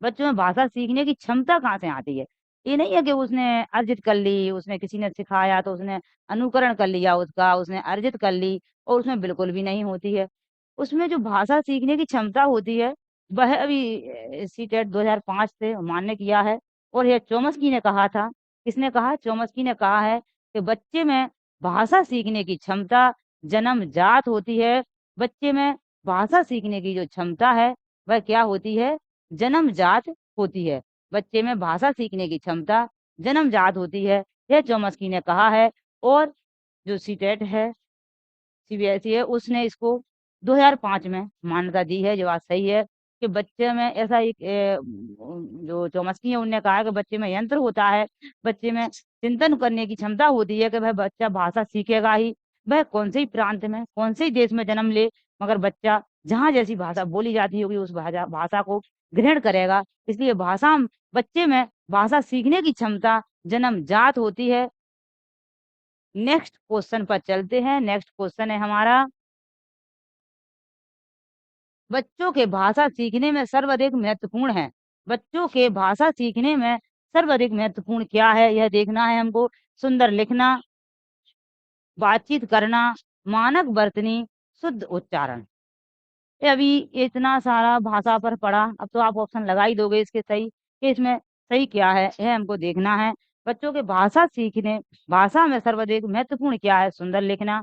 बच्चों में भाषा सीखने की क्षमता कहाँ से आती है? ये नहीं है कि उसने अर्जित कर ली, उसने किसी ने सिखाया तो उसने अनुकरण कर लिया उसका, उसने अर्जित कर ली और उसमें बिल्कुल भी नहीं होती है। उसमें जो भाषा सीखने की क्षमता होती है, वह अभी सीटेट 2005 से मान्य किया है और यह चोम्स्की ने कहा था। किसने कहा? चोम्स्की ने कहा है कि बच्चे में भाषा सीखने की क्षमता जन्मजात होती है। बच्चे में भाषा सीखने की जो क्षमता है, वह क्या होती है? जन्मजात होती है। बच्चे में भाषा सीखने की क्षमता जन्मजात होती है, यह चोम्स्की ने कहा है। और जो सीटेट है, सीबीएसई है, उसने इसको 2005 में मान्यता दी है, जो बात सही है कि बच्चे में ऐसा एक जो चोम्स्की है उन्होंने कहा है कि बच्चे में यंत्र होता है, बच्चे में चिंतन करने की क्षमता होती है कि वह बच्चा भाषा सीखेगा ही। वह कौन से ही प्रांत में, कौन से ही देश में जन्म ले, मगर बच्चा जहाँ जैसी भाषा बोली जाती होगी उस भाषा भाषा को ग्रहण करेगा। इसलिए बच्चे में भाषा सीखने की क्षमता जन्मजात होती है। नेक्स्ट क्वेश्चन पर चलते हैं। नेक्स्ट क्वेश्चन है हमारा, बच्चों के भाषा सीखने में सर्वाधिक महत्वपूर्ण है। बच्चों के भाषा सीखने में सर्वाधिक महत्वपूर्ण क्या है, यह देखना है हमको। सुंदर लिखना, बातचीत करना, मानक वर्तनी, शुद्ध उच्चारण। ये अभी इतना सारा भाषा पर पढ़ा, अब तो आप ऑप्शन लगा ही दोगे इसके सही कि इसमें सही क्या है, यह हमको देखना है। बच्चों के भाषा सीखने, भाषा में सर्वाधिक महत्वपूर्ण क्या है? सुंदर लिखना,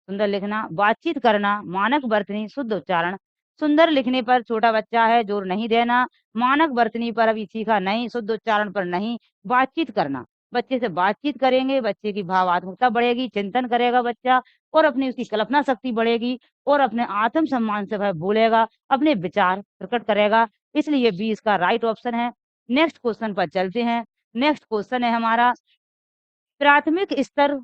सुंदर लिखना, बातचीत करना, मानक वर्तनी, शुद्ध उच्चारण। सुंदर लिखने पर छोटा बच्चा है, जोर नहीं देना। मानक वर्तनी पर अभी सीखा नहीं, शुद्ध उच्चारण पर नहीं। बातचीत करना, बच्चे से बातचीत करेंगे, बच्चे की भावात्मकता बढ़ेगी, चिंतन करेगा बच्चा और अपनी उसकी कल्पना शक्ति बढ़ेगी और अपने आत्म सम्मान से वह बोलेगा, अपने विचार प्रकट करेगा। इसलिए बी इसका राइट ऑप्शन है। नेक्स्ट क्वेश्चन पर चलते हैं। नेक्स्ट क्वेश्चन है हमारा, प्राथमिक स्तर,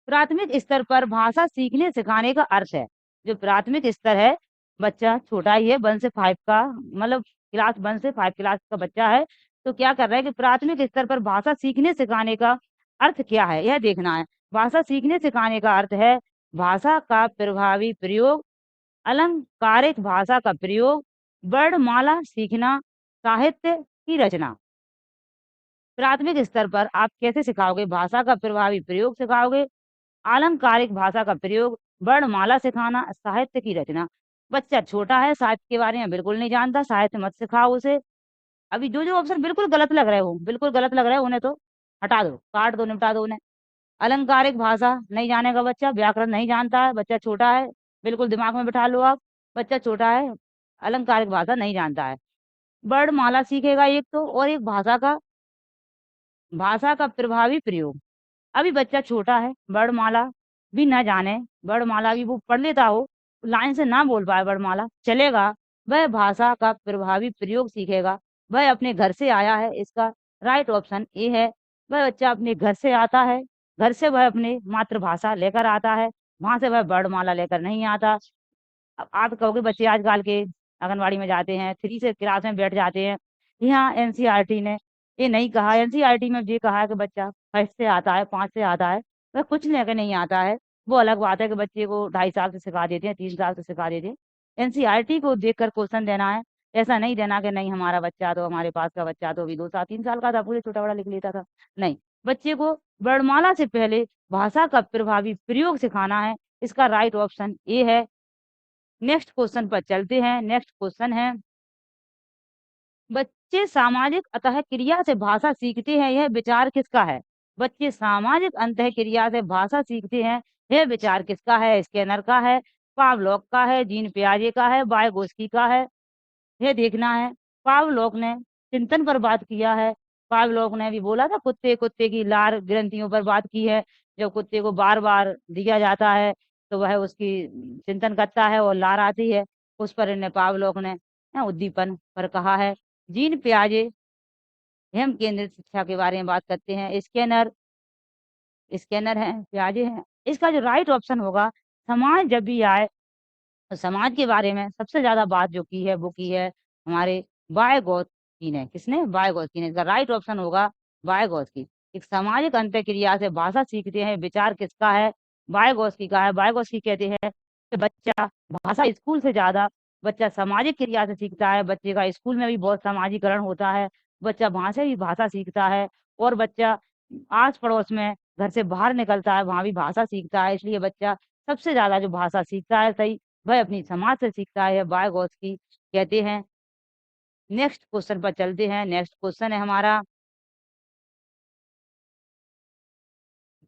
प्राथमिक स्तर पर भाषा सीखने सिखाने का अर्थ है। जो प्राथमिक स्तर है, बच्चा छोटा ही है, 1 से 5 का, मतलब क्लास 1 से 5 क्लास का बच्चा है, तो क्या कर रहा है कि प्राथमिक स्तर पर भाषा सीखने सिखाने का अर्थ क्या है, यह देखना है। भाषा सीखने सिखाने का अर्थ है भाषा का प्रभावी प्रयोग, अलंकारिक भाषा का प्रयोग, वर्णमाला सीखना, साहित्य की रचना। प्राथमिक स्तर पर आप कैसे सिखाओगे? भाषा का प्रभावी प्रयोग सिखाओगे, आलंकारिक भाषा का प्रयोग, वर्णमाला सिखाना, साहित्य की रचना। बच्चा छोटा है, साहित्य के बारे में बिल्कुल नहीं जानता, साहित्य मत सिखाओ उसे। अभी जो जो ऑप्शन बिल्कुल गलत लग रहे हो, बिल्कुल गलत लग रहे हो, उन्हें तो हटा दो, काट दो, निपटा दो उन्हें। अलंकारिक भाषा नहीं जानेगा बच्चा, व्याकरण नहीं जानता है, बच्चा छोटा है, बिल्कुल दिमाग में बिठा लो आप। बच्चा छोटा है, अलंकारिक भाषा नहीं जानता है। वर्णमाला सीखेगा एक तो, और एक भाषा का प्रभावी प्रयोग। अभी बच्चा छोटा है, वर्णमाला भी ना जाने, वर्णमाला भी वो पढ़ लेता हो, लाइन से ना बोल पाए वर्णमाला, चलेगा। वह भाषा का प्रभावी प्रयोग सीखेगा। वह अपने घर से आया है, इसका राइट ऑप्शन ए है। वह बच्चा अपने घर से आता है, घर से वह अपने मातृभाषा लेकर आता है, वहां से वह वर्णमाला लेकर नहीं आता। अब आप कहोगे बच्चे आजकल के आंगनबाड़ी में जाते हैं, 3 से क्लास में बैठ जाते हैं। यहाँ एनसीईआरटी ने ये नहीं कहा, एनसीईआरटी में ये कहा है कि बच्चा फर्स्ट से आता है, 5 से आता है, वह कुछ लेकर नहीं आता है। वो अलग बात है कि बच्चे को 2.5 साल से सिखा देते हैं, 3 साल से सिखा देते हैं। एनसीईआरटी को देखकर क्वेश्चन देना है, ऐसा नहीं देना कि नहीं हमारा बच्चा तो, हमारे पास का बच्चा तो अभी 2 साल 3 साल का था, पूरे छोटा बड़ा लिख लेता था। नहीं, बच्चे को वर्णमाला से पहले भाषा का प्रभावी प्रयोग सिखाना है। इसका राइट ऑप्शन ए है। नेक्स्ट क्वेश्चन पर चलते हैं। नेक्स्ट क्वेश्चन है, बच्चे सामाजिक अंतः क्रिया से भाषा सीखते हैं, यह विचार किसका है? बच्चे सामाजिक अंतः क्रिया से भाषा सीखते हैं, यह विचार किसका है? स्किनर का है, पावलोव का है, जीन पियाजे का है, वाइगोत्स्की का है? ये देखना है। पावलोव ने चिंतन पर बात किया है। पावलोव ने भी बोला था कुत्ते कुत्ते की लार ग्रंथियों पर बात की है। जब कुत्ते को बार बार दिया जाता है तो वह उसकी चिंतन करता है और लार आती है, उस पर इन्हें पावलोव ने उद्दीपन पर कहा है। जीन पियाजे हम केंद्रित शिक्षा के बारे में बात करते हैं। स्कैनर स्कैनर है, पियाजे हैं। इसका जो राइट ऑप्शन होगा, समाज जब भी आए तो समाज के बारे में सबसे ज्यादा बात जो की है वो की है हमारे वाइगोत्स्की ने। किसने? वाइगोत्स्की ने। इसका राइट ऑप्शन होगा वाइगोत्स्की। एक सामाजिक अंतःक्रिया से भाषा सीखते हैं, विचार किसका है? वाइगोत्स्की का है। वाइगोत्स्की कहते हैं कि बच्चा भाषा स्कूल से ज्यादा बच्चा सामाजिक क्रिया से सीखता है। बच्चे का स्कूल में भी बहुत सामाजिकरण होता है, बच्चा वहां से भी भाषा सीखता है। और बच्चा आस पड़ोस में घर से बाहर निकलता है, वहां भी भाषा सीखता है। इसलिए बच्चा सबसे ज्यादा जो भाषा सीखता है, सही, वह अपनी समाज से सीखता है, वाइगोत्स्की कहते हैं। नेक्स्ट क्वेश्चन पर चलते हैं। नेक्स्ट क्वेश्चन है हमारा,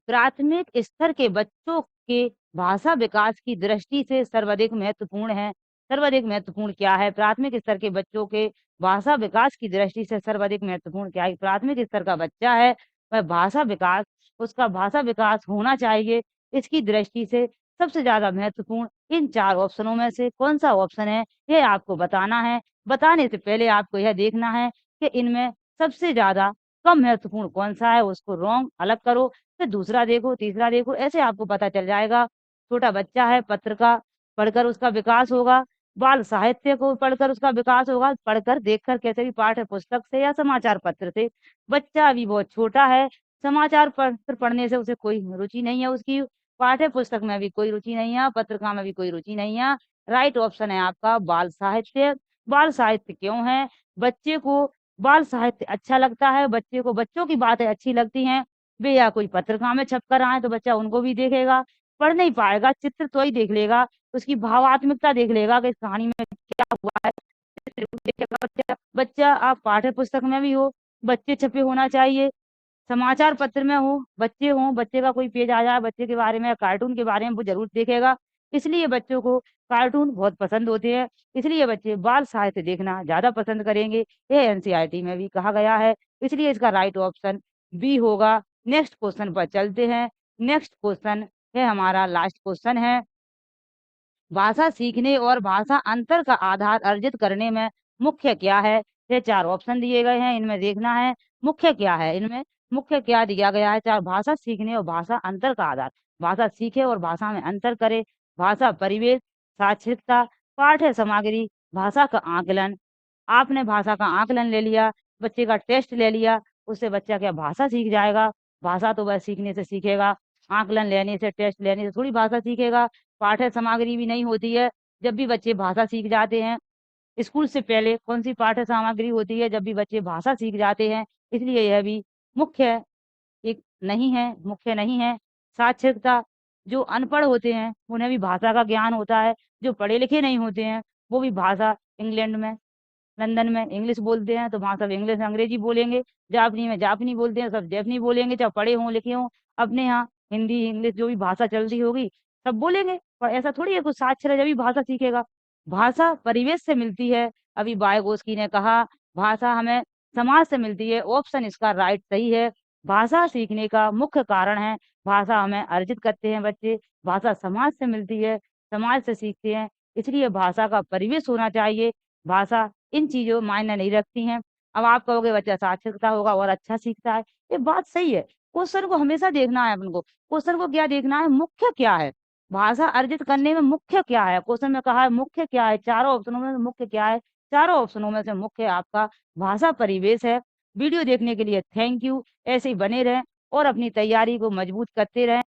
प्राथमिक स्तर के बच्चों के भाषा विकास की दृष्टि से सर्वाधिक महत्वपूर्ण है। सर्वाधिक महत्वपूर्ण क्या है? प्राथमिक स्तर के बच्चों के भाषा विकास की दृष्टि से सर्वाधिक महत्वपूर्ण क्या है? प्राथमिक स्तर का बच्चा है, वह भाषा विकास, उसका भाषा विकास होना चाहिए। इसकी दृष्टि से सबसे ज्यादा महत्वपूर्ण इन 4 ऑप्शनों में से कौन सा ऑप्शन है, ये आपको बताना है। बताने से पहले आपको यह देखना है कि इनमें सबसे ज्यादा कम महत्वपूर्ण कौन सा है, उसको रॉन्ग अलग करो, फिर दूसरा देखो, तीसरा देखो, ऐसे आपको पता चल जाएगा। छोटा बच्चा है, पत्र का पढ़कर उसका विकास होगा, बाल साहित्य को पढ़कर उसका विकास होगा, पढ़कर देखकर कैसे भी, पाठ्य पुस्तक से या समाचार पत्र से। बच्चा अभी बहुत छोटा है, समाचार पत्र पढ़ने से उसे कोई रुचि नहीं है, उसकी पाठ्य पुस्तक में भी कोई रुचि नहीं है, पत्रिका में भी कोई रुचि नहीं है। राइट ऑप्शन है आपका बाल साहित्य। बाल साहित्य क्यों है? बच्चे को बाल साहित्य अच्छा लगता है, बच्चे को बच्चों की बातें अच्छी लगती हैं। वे या कोई पत्रिका में छप कर आए तो बच्चा उनको भी देखेगा, पढ़ नहीं पाएगा, चित्र तो ही देख लेगा, उसकी भावात्मकता देख लेगा कि इस कहानी में क्या हुआ है, चित्र जरूर देखेगा बच्चा। बच्चा आप पाठ्य पुस्तक में भी हो, बच्चे छपे होना चाहिए, समाचार पत्र में हो, बच्चे हों, बच्चे का कोई पेज आ जाए बच्चे के बारे में, कार्टून के बारे में, वो जरूर देखेगा। इसलिए बच्चों को कार्टून बहुत पसंद होते हैं, इसलिए बच्चे बाल साहित्य देखना ज्यादा पसंद करेंगे। ये एनसीईआरटी में भी कहा गया है, इसलिए इसका राइट ऑप्शन बी होगा। नेक्स्ट क्वेश्चन पर चलते हैं। नेक्स्ट क्वेश्चन है हमारा, लास्ट क्वेश्चन है, भाषा सीखने और भाषा अंतर का आधार अर्जित करने में मुख्य क्या है? ये 4 ऑप्शन दिए गए हैं, इनमें देखना है मुख्य क्या है। इनमें मुख्य क्या दिया गया है? 4, भाषा सीखने और भाषा अंतर का आधार, भाषा सीखे और भाषा में अंतर करे, भाषा परिवेश, साक्षरता, पाठ्य सामग्री, भाषा का आकलन। आपने भाषा का आकलन ले लिया, बच्चे का टेस्ट ले लिया, उससे बच्चा क्या भाषा सीख जाएगा? भाषा तो वह सीखने से सीखेगा, आकलन लेने से, टेस्ट लेने से थोड़ी भाषा सीखेगा। पाठ्य सामग्री भी नहीं होती है जब भी बच्चे भाषा सीख जाते हैं। स्कूल से पहले कौन सी पाठ्य सामग्री होती है? जब भी बच्चे भाषा सीख जाते हैं। इसलिए यह भी मुख्य एक नहीं है, मुख्य नहीं है। साक्षरता, जो अनपढ़ होते हैं उन्हें भी भाषा का ज्ञान होता है, जो पढ़े लिखे नहीं होते हैं वो भी भाषा, इंग्लैंड में, लंदन में इंग्लिश बोलते हैं तो वहाँ सब इंग्लिश अंग्रेजी बोलेंगे, जापानी में जापानी बोलते हैं, सब जापानी बोलेंगे, चाहे पढ़े हों लिखे हों। अपने यहाँ हिंदी इंग्लिश जो भी भाषा चलती होगी सब बोलेंगे, पर ऐसा थोड़ी है कुछ साक्षर है जब भी भाषा सीखेगा। भाषा परिवेश से मिलती है, अभी वाइगोत्स्की ने कहा भाषा हमें समाज से मिलती है। ऑप्शन इसका राइट सही है। भाषा सीखने का मुख्य कारण है, भाषा हमें अर्जित करते हैं बच्चे, भाषा समाज से मिलती है, समाज से सीखते हैं, इसलिए भाषा का परिवेश होना चाहिए। भाषा इन चीजों मायने नहीं रखती हैं। अब आप कहोगे बच्चा साक्षरता होगा और अच्छा सीखता है, ये बात सही है। क्वेश्चन को हमेशा देखना है अपन को, क्वेश्चन को क्या देखना है, मुख्य क्या है। भाषा अर्जित करने में मुख्य क्या है? क्वेश्चन में कहा है मुख्य क्या है? चारों ऑप्शनों में से मुख्य क्या है? चारों ऑप्शनों में से मुख्य आपका भाषा परिवेश है। वीडियो देखने के लिए थैंक यू। ऐसे ही बने रहें और अपनी तैयारी को मजबूत करते रहें।